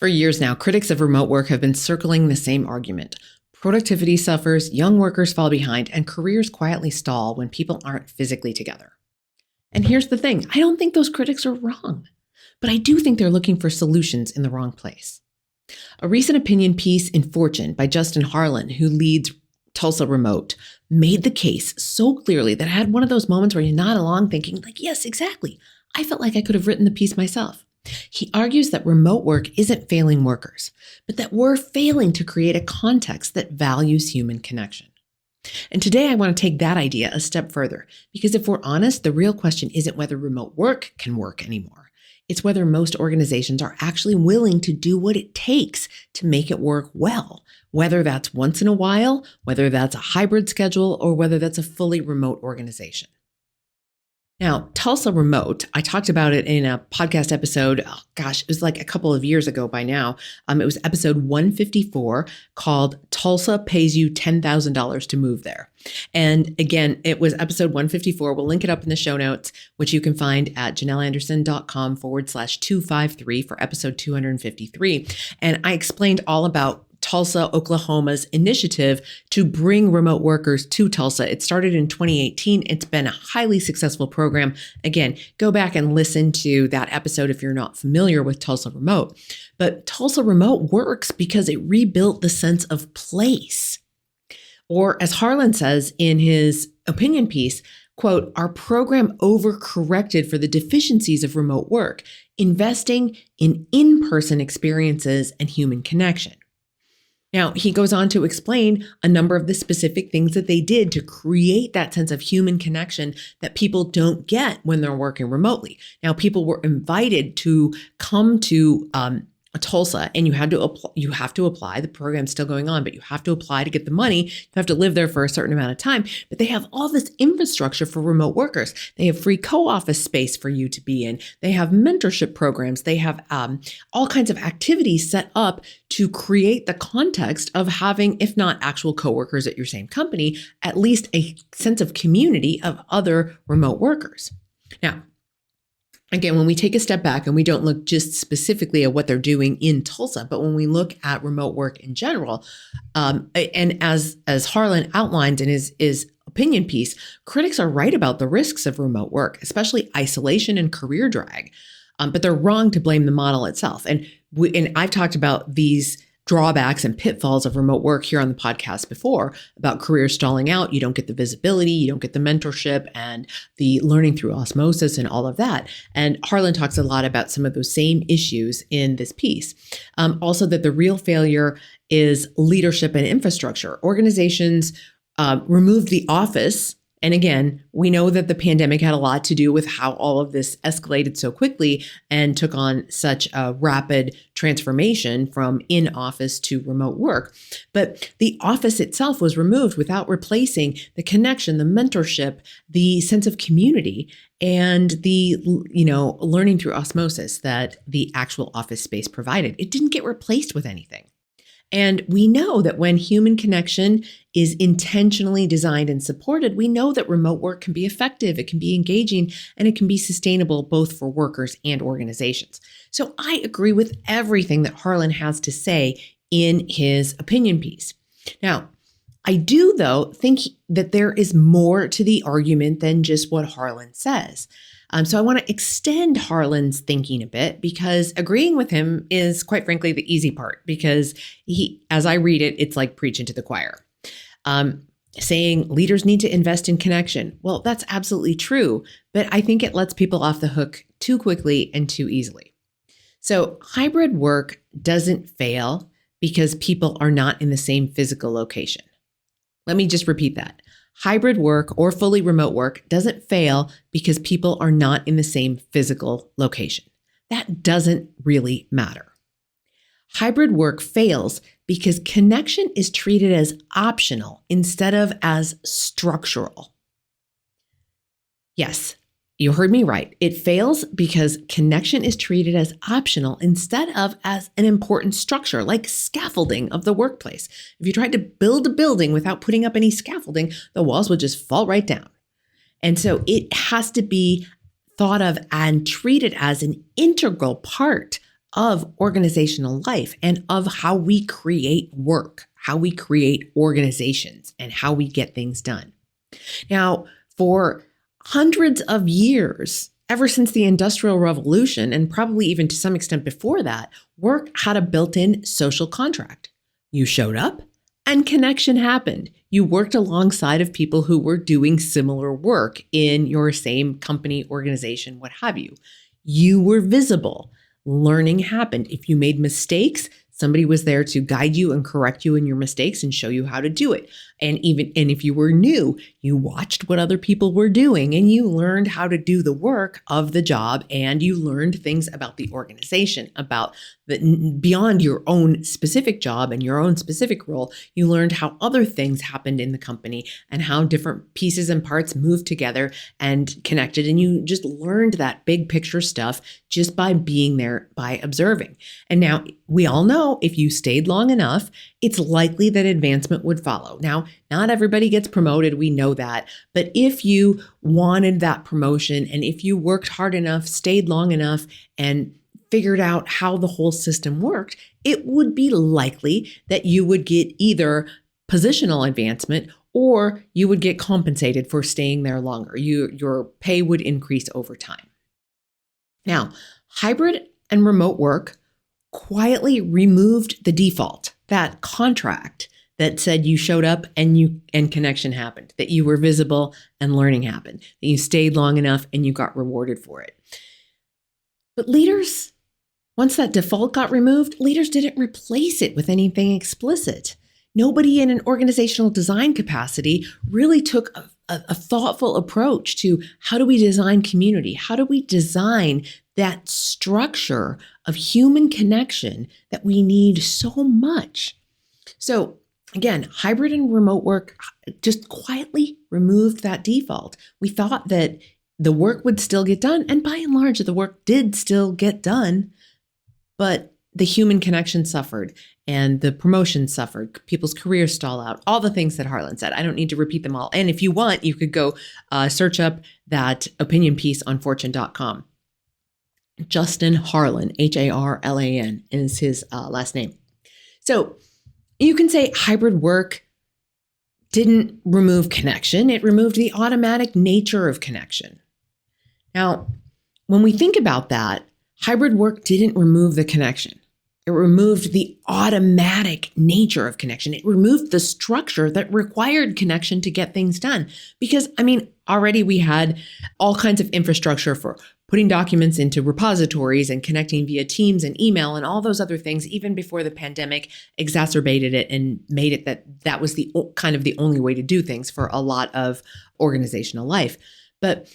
For years now, critics of remote work have been circling the same argument. Productivity suffers, young workers fall behind, and careers quietly stall when people aren't physically together. And here's the thing, I don't think those critics are wrong, but I do think they're looking for solutions in the wrong place. A recent opinion piece in Fortune by Justin Harlan, who leads Tulsa Remote, made the case so clearly that I had one of those moments where you nod along thinking, yes, exactly. I felt like I could have written the piece myself. He argues that remote work isn't failing workers, but that we're failing to create a context that values human connection. And today I want to take that idea a step further, because if we're honest, the real question isn't whether remote work can work anymore. It's whether most organizations are actually willing to do what it takes to make it work well, whether that's once in a while, whether that's a hybrid schedule, or whether that's a fully remote organization. Now, Tulsa Remote, I talked about it in a podcast episode, it was like a couple of years ago by now. It was episode 154 called Tulsa Pays You $10,000 to Move There. And again, it was episode 154. We'll link it up in the show notes, which you can find at janelanderson.com/253 for episode 253. And I explained all about Tulsa, Oklahoma's initiative to bring remote workers to Tulsa. It started in 2018. It's been a highly successful program. Again, go back and listen to that episode if you're not familiar with Tulsa Remote. But Tulsa Remote works because it rebuilt the sense of place. Or as Harlan says in his opinion piece, quote, our program overcorrected for the deficiencies of remote work, investing in in-person experiences and human connection. Now, he goes on to explain a number of the specific things that they did to create that sense of human connection that people don't get when they're working remotely. Now, people were invited to come to Tulsa, and you have to apply. The program's still going on, but you have to apply to get the money. You have to live there for a certain amount of time. But they have all this infrastructure for remote workers. They have free co-office space for you to be in. They have mentorship programs. They have all kinds of activities set up to create the context of having, if not actual coworkers at your same company, at least a sense of community of other remote workers. Now, again, when we take a step back and we don't look just specifically at what they're doing in Tulsa, but when we look at remote work in general, and as Harlan outlined in his opinion piece, critics are right about the risks of remote work, especially isolation and career drag. But they're wrong to blame the model itself. And I've talked about these drawbacks and pitfalls of remote work here on the podcast before about careers stalling out. You don't get the visibility, you don't get the mentorship and the learning through osmosis and all of that. And Harlan talks a lot about some of those same issues in this piece. Also that the real failure is leadership and infrastructure. Organizations removed the office. And again, we know that the pandemic had a lot to do with how all of this escalated so quickly and took on such a rapid transformation from in-office to remote work. But the office itself was removed without replacing the connection, the mentorship, the sense of community, and the learning through osmosis that the actual office space provided. It didn't get replaced with anything. And we know that when human connection is intentionally designed and supported, we know that remote work can be effective, it can be engaging, and it can be sustainable both for workers and organizations. So I agree with everything that Harlan has to say in his opinion piece. Now, I do, though, think that there is more to the argument than just what Harlan says. So I want to extend Harlan's thinking a bit because agreeing with him is, quite frankly, the easy part because as I read it, it's like preaching to the choir. Saying leaders need to invest in connection. Well, that's absolutely true, but I think it lets people off the hook too quickly and too easily. So hybrid work doesn't fail because people are not in the same physical location. Let me just repeat that. Hybrid work or fully remote work doesn't fail because people are not in the same physical location. That doesn't really matter. Hybrid work fails because connection is treated as optional instead of as structural. Yes, you heard me right. It fails because connection is treated as optional instead of as an important structure, like scaffolding of the workplace. If you tried to build a building without putting up any scaffolding, the walls would just fall right down. And so it has to be thought of and treated as an integral part of organizational life and of how we create work, how we create organizations, and how we get things done. Now, for hundreds of years, ever since the Industrial Revolution, and probably even to some extent before that, work had a built-in social contract. You showed up and connection happened. You worked alongside of people who were doing similar work in your same company, organization, what have you. You were visible. Learning happened. If you made mistakes, somebody was there to guide you and correct you in your mistakes and show you how to do it. And if you were new, you watched what other people were doing and you learned how to do the work of the job, and you learned things about the organization, about beyond your own specific job and your own specific role. You learned how other things happened in the company and how different pieces and parts moved together and connected. And you just learned that big picture stuff just by being there, by observing. And now we all know if you stayed long enough, it's likely that advancement would follow. Now, not everybody gets promoted, we know that. But if you wanted that promotion and if you worked hard enough, stayed long enough, and figured out how the whole system worked, it would be likely that you would get either positional advancement or you would get compensated for staying there longer. Your pay would increase over time. Now, hybrid and remote work quietly removed the default, that contract that said you showed up and connection happened, that you were visible and learning happened, that you stayed long enough and you got rewarded for it. But leaders, once that default got removed, leaders didn't replace it with anything explicit. Nobody in an organizational design capacity really took a thoughtful approach to how do we design community? How do we design that structure of human connection that we need so much? So again, hybrid and remote work just quietly removed that default. We thought that the work would still get done, and by and large, the work did still get done, but the human connection suffered and the promotion suffered, people's careers stall out, all the things that Harlan said. I don't need to repeat them all. And if you want, you could go search up that opinion piece on fortune.com. Justin Harlan, Harlan is his last name. So you can say hybrid work didn't remove connection. It removed the automatic nature of connection. Now, when we think about that, hybrid work didn't remove the connection. It removed the automatic nature of connection. It removed the structure that required connection to get things done. Because, already we had all kinds of infrastructure for putting documents into repositories and connecting via Teams and email and all those other things, even before the pandemic exacerbated it and made it that was the kind of the only way to do things for a lot of organizational life. But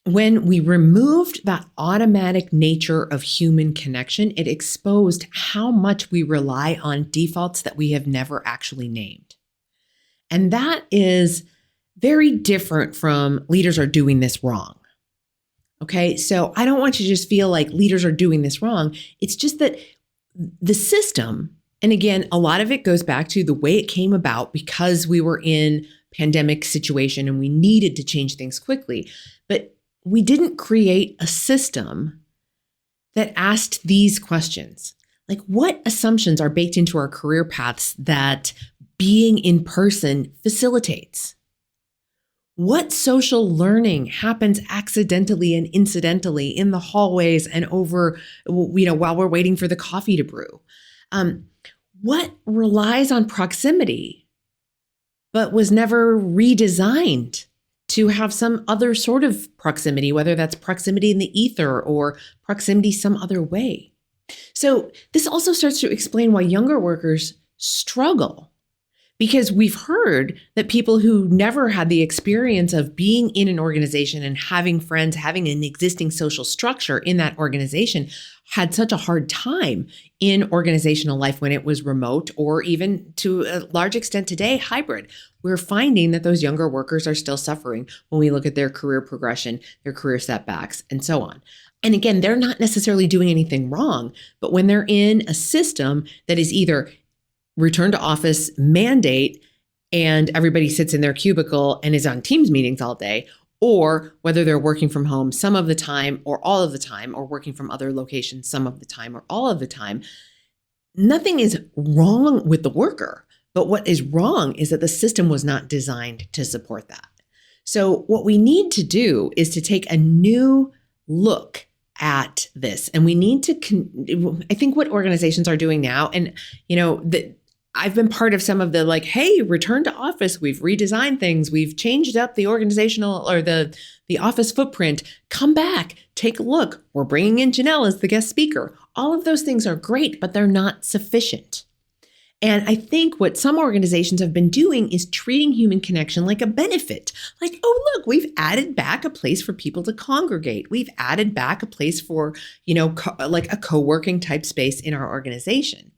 when we removed that automatic nature of human connection, it exposed how much we rely on defaults that we have never actually named. And that is very different from leaders are doing this wrong. Okay, so I don't want you to just feel like leaders are doing this wrong. It's just that the system, and again, a lot of it goes back to the way it came about because we were in pandemic situation and we needed to change things quickly. But we didn't create a system that asked these questions. Like, what assumptions are baked into our career paths that being in person facilitates? What social learning happens accidentally and incidentally in the hallways and over, while we're waiting for the coffee to brew? What relies on proximity, but was never redesigned to have some other sort of proximity, whether that's proximity in the ether or proximity some other way? So this also starts to explain why younger workers struggle, because we've heard that people who never had the experience of being in an organization and having friends, having an existing social structure in that organization, had such a hard time in organizational life when it was remote, or even to a large extent today, hybrid. We're finding that those younger workers are still suffering when we look at their career progression, their career setbacks, and so on. And again, they're not necessarily doing anything wrong, but when they're in a system that is either return to office mandate and everybody sits in their cubicle and is on Teams meetings all day, or whether they're working from home some of the time or all of the time, or working from other locations some of the time or all of the time, nothing is wrong with the worker. But what is wrong is that the system was not designed to support that. So what we need to do is to take a new look at this. And we need to, I think what organizations are doing now, and I've been part of some of the hey, return to office. We've redesigned things. We've changed up the organizational or the office footprint. Come back, take a look. We're bringing in Janel as the guest speaker. All of those things are great, but they're not sufficient. And I think what some organizations have been doing is treating human connection like a benefit. Like, oh, look, we've added back a place for people to congregate. We've added back a place for, like a co-working type space in our organization.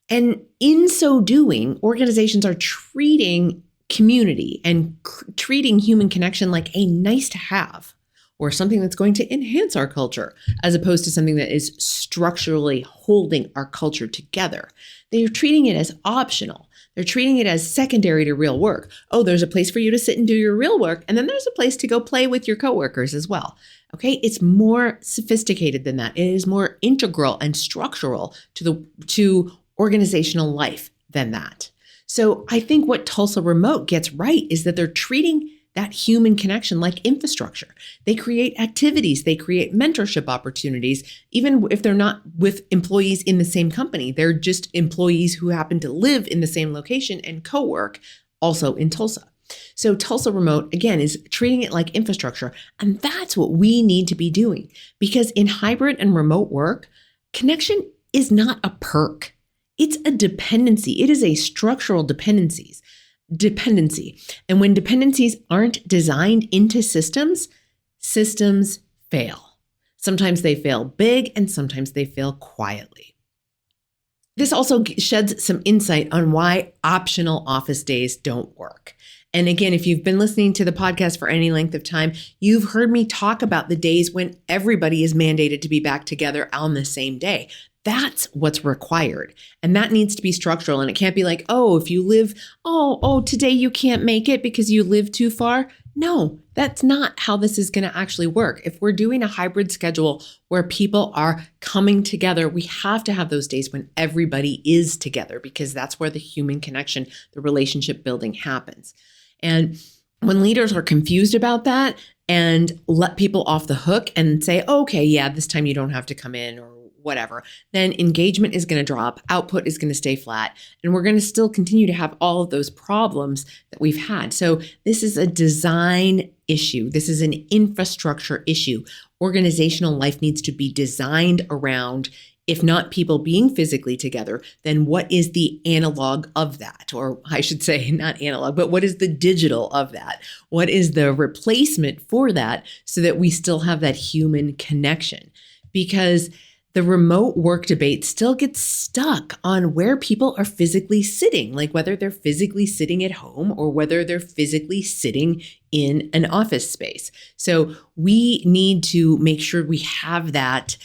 And in so doing, organizations are treating community and treating human connection like a nice to have, or something that's going to enhance our culture, as opposed to something that is structurally holding our culture together. They're treating it as optional. They're treating it as secondary to real work. Oh, there's a place for you to sit and do your real work, and then there's a place to go play with your coworkers as well. Okay, it's more sophisticated than that. It is more integral and structural to organizational life than that. So I think what Tulsa Remote gets right is that they're treating that human connection like infrastructure. They create activities, they create mentorship opportunities, even if they're not with employees in the same company. They're just employees who happen to live in the same location and co-work also in Tulsa. So Tulsa Remote, again, is treating it like infrastructure. And that's what we need to be doing, because in hybrid and remote work, connection is not a perk. It's a dependency. It is a structural dependency. And when dependencies aren't designed into systems fail. Sometimes they fail big and sometimes they fail quietly. This also sheds some insight on why optional office days don't work. And again, if you've been listening to the podcast for any length of time, you've heard me talk about the days when everybody is mandated to be back together on the same day. That's what's required. And that needs to be structural. And it can't be like, oh, if you live, today you can't make it because you live too far. No, that's not how this is going to actually work. If we're doing a hybrid schedule where people are coming together, we have to have those days when everybody is together, because that's where the human connection, the relationship building happens. And when leaders are confused about that and let people off the hook and say, okay, yeah, this time you don't have to come in, or whatever, then engagement is going to drop, output is going to stay flat, and we're going to still continue to have all of those problems that we've had. So this is a design issue. This is an infrastructure issue. Organizational life needs to be designed around, if not people being physically together, then what is the analog of that? Or I should say not analog, but what is the digital of that? What is the replacement for that, so that we still have that human connection? Because the remote work debate still gets stuck on where people are physically sitting, like whether they're physically sitting at home or whether they're physically sitting in an office space. So we need to make sure we have that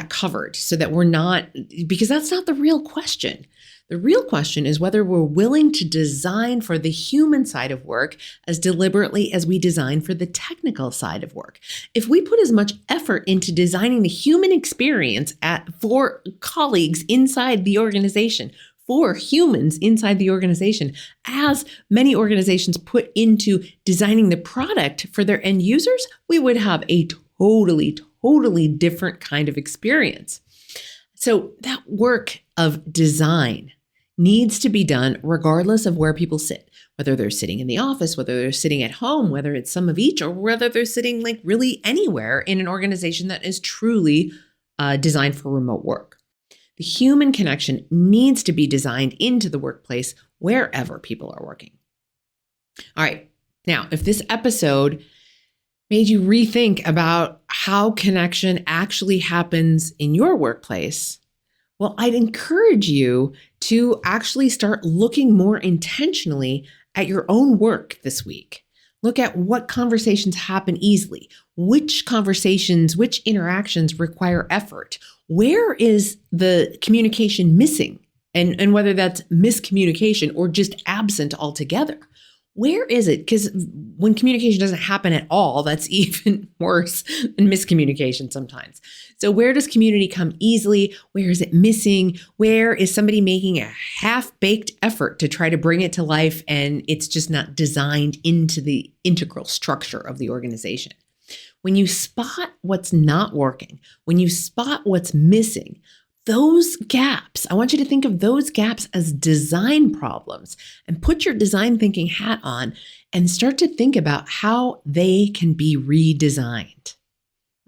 covered, so that we're not, because that's not the real question. The real question is whether we're willing to design for the human side of work as deliberately as we design for the technical side of work. If we put as much effort into designing the human experience for colleagues inside the organization, for humans inside the organization, as many organizations put into designing the product for their end users, we would have a totally different kind of experience. So that work of design needs to be done regardless of where people sit, whether they're sitting in the office, whether they're sitting at home, whether it's some of each, or whether they're sitting like really anywhere in an organization that is truly designed for remote work. The human connection needs to be designed into the workplace wherever people are working. All right. Now, if this episode made you rethink about how connection actually happens in your workplace, well, I'd encourage you to actually start looking more intentionally at your own work this week. Look at what conversations happen easily, which conversations, which interactions require effort. Where is the communication missing? And whether that's miscommunication or just absent altogether. where is it? Because when communication doesn't happen at all, that's even worse than miscommunication sometimes. So where does community come easily? Where is it missing? Where is somebody making a half-baked effort to try to bring it to life and it's just not designed into the integral structure of the organization? When you spot what's not working, when you spot what's missing, those gaps, I want you to think of those gaps as design problems and put your design thinking hat on and start to think about how they can be redesigned.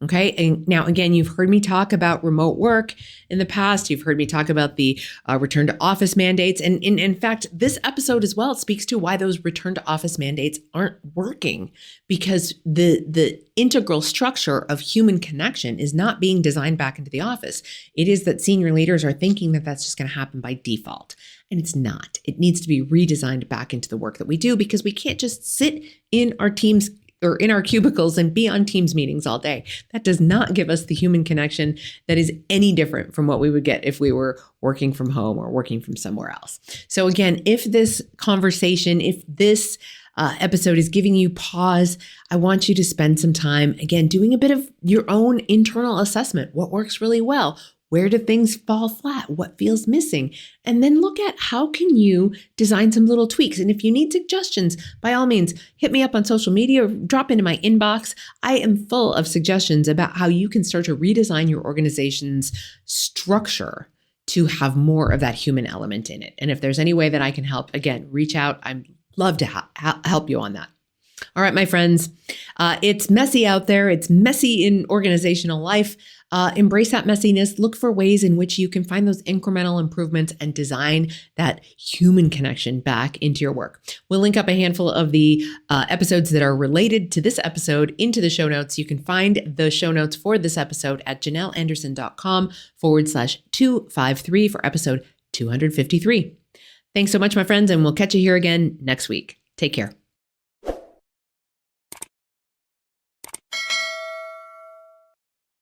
Okay. And now, again, you've heard me talk about remote work in the past. You've heard me talk about the return to office mandates. And in fact, this episode as well speaks to why those return to office mandates aren't working, because the integral structure of human connection is not being designed back into the office. It is that senior leaders are thinking that that's just going to happen by default. And it's not. It needs to be redesigned back into the work that we do, because we can't just sit in our teams or in our cubicles and be on Teams meetings all day. That does not give us the human connection that is any different from what we would get if we were working from home or working from somewhere else. So again, if this conversation, if this episode is giving you pause, I want you to spend some time, again, doing a bit of your own internal assessment. What works really well? Where do things fall flat? What feels missing? And then look at how can you design some little tweaks. And if you need suggestions, by all means, hit me up on social media or drop into my inbox. I am full of suggestions about how you can start to redesign your organization's structure to have more of that human element in it. And if there's any way that I can help, again, reach out. I'd love to help you on that. All right, my friends, it's messy out there. It's messy in organizational life. Embrace that messiness. Look for ways in which you can find those incremental improvements and design that human connection back into your work. We'll link up a handful of the episodes that are related to this episode into the show notes. You can find the show notes for this episode at janelanderson.com/253 for episode 253. Thanks so much, my friends, and we'll catch you here again next week. Take care.